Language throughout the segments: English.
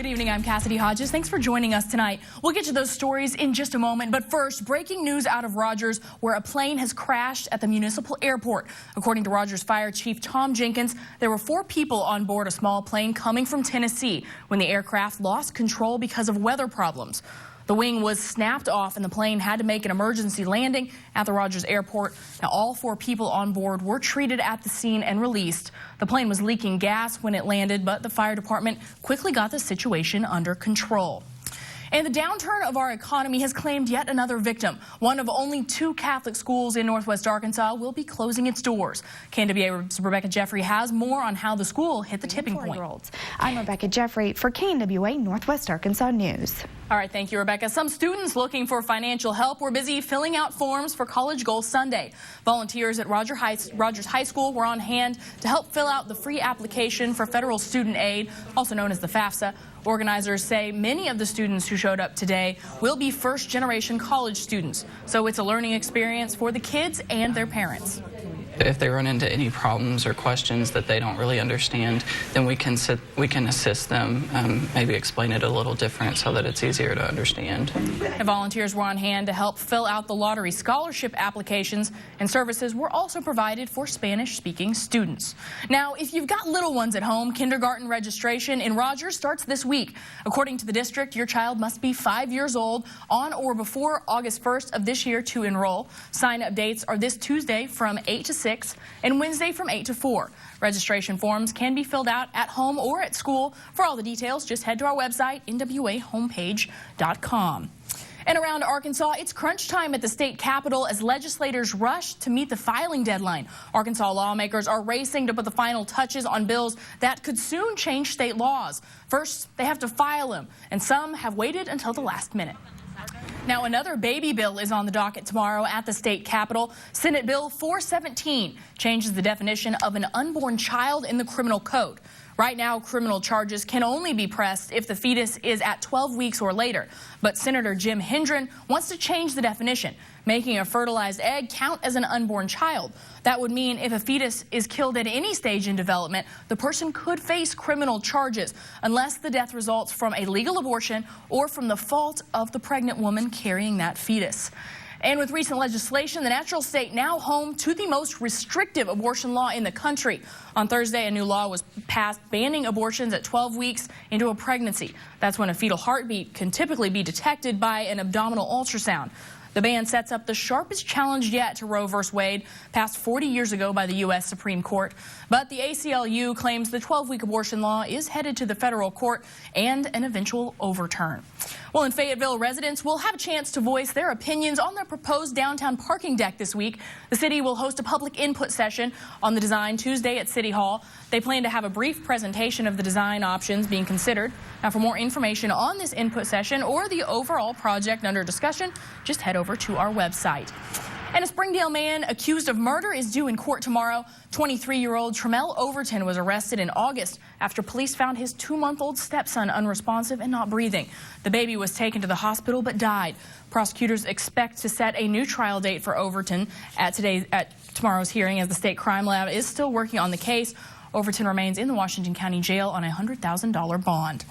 Good evening, I'm Cassidy Hodges. Thanks for joining us tonight. We'll get to those stories in just a moment, but first, breaking news out of Rogers, where a plane has crashed at the municipal airport. According to Rogers Fire Chief Tom Jenkins, there were 4 people on board a small plane coming from Tennessee when the aircraft lost control because of weather problems. The wing was snapped off and the plane had to make an emergency landing at the Rogers Airport. Now, all 4 people on board were treated at the scene and released. The plane was leaking gas when it landed, but the fire department quickly got the situation under control. And the downturn of our economy has claimed yet another victim. One of only 2 Catholic schools in Northwest Arkansas will be closing its doors. KNWA's Rebecca Jeffrey has more on how the school hit the tipping point. I'm Rebecca Jeffrey for KNWA Northwest Arkansas News. All right, thank you, Rebecca. Some students looking for financial help were busy filling out forms for College Goal Sunday. Volunteers at Rogers High School were on hand to help fill out the free application for federal student aid, also known as the FAFSA. Organizers say many of the students who showed up today will be first-generation college students, so it's a learning experience for the kids and their parents. If they run into any problems or questions that they don't really understand, then we can assist them, maybe explain it a little different so that it's easier to understand. The volunteers were on hand to help fill out the lottery scholarship applications, and services were also provided for Spanish-speaking students. Now, if you've got little ones at home, kindergarten registration in Rogers starts this week. According to the district, your child must be 5 years old on or before August 1st of this year to enroll. Sign-up dates are this Tuesday from 8 to 6 and Wednesday from 8 to 4. Registration forms can be filled out at home or at school. For all the details, just head to our website, nwahomepage.com. And around Arkansas, it's crunch time at the state capitol as legislators rush to meet the filing deadline. Arkansas lawmakers are racing to put the final touches on bills that could soon change state laws. First, they have to file them, and some have waited until the last minute. Now, another baby bill is on the docket tomorrow at the state capitol. Senate Bill 417 changes the definition of an unborn child in the criminal code. Right now, criminal charges can only be pressed if the fetus is at 12 weeks or later. But Senator Jim Hendren wants to change the definition, making a fertilized egg count as an unborn child. That would mean if a fetus is killed at any stage in development, the person could face criminal charges unless the death results from a legal abortion or from the fault of the pregnant woman carrying that fetus. And with recent legislation, the natural state now home to the most restrictive abortion law in the country. On Thursday, a new law was passed banning abortions at 12 weeks into a pregnancy. That's when a fetal heartbeat can typically be detected by an abdominal ultrasound. The ban sets up the sharpest challenge yet to Roe v. Wade, passed 40 years ago by the U.S. Supreme Court. But the ACLU claims the 12-week abortion law is headed to the federal court and an eventual overturn. Well, in Fayetteville, residents will have a chance to voice their opinions on their proposed downtown parking deck this week. The city will host a public input session on the design Tuesday at City Hall. They plan to have a brief presentation of the design options being considered. Now, for more information on this input session or the overall project under discussion, just head over to our website. And a Springdale man accused of murder is due in court tomorrow. 23-year-old Tremel Overton was arrested in August after police found his 2-month-old stepson unresponsive and not breathing. The baby was taken to the hospital but died. Prosecutors expect to set a new trial date for Overton at tomorrow's hearing, as the state crime lab is still working on the case. Overton remains in the Washington County Jail on a $100,000 bond.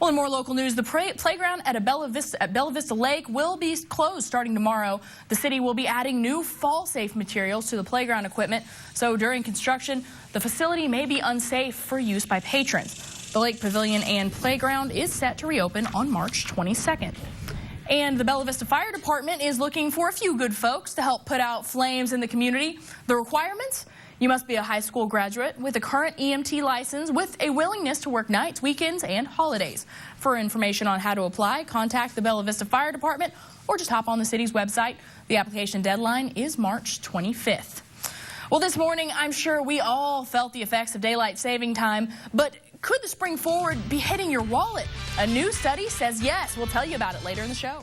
Well, in more local news, the playground at Bella Vista Lake will be closed starting tomorrow. The city will be adding new fall-safe materials to the playground equipment, so during construction, the facility may be unsafe for use by patrons. The Lake Pavilion and Playground is set to reopen on March 22nd. And the Bella Vista Fire Department is looking for a few good folks to help put out flames in the community. The requirements? You must be a high school graduate with a current EMT license with a willingness to work nights, weekends, and holidays. For information on how to apply, contact the Bella Vista Fire Department or just hop on the city's website. The application deadline is March 25th. Well, this morning, I'm sure we all felt the effects of daylight saving time, but could the spring forward be hitting your wallet? A new study says yes. We'll tell you about it later in the show.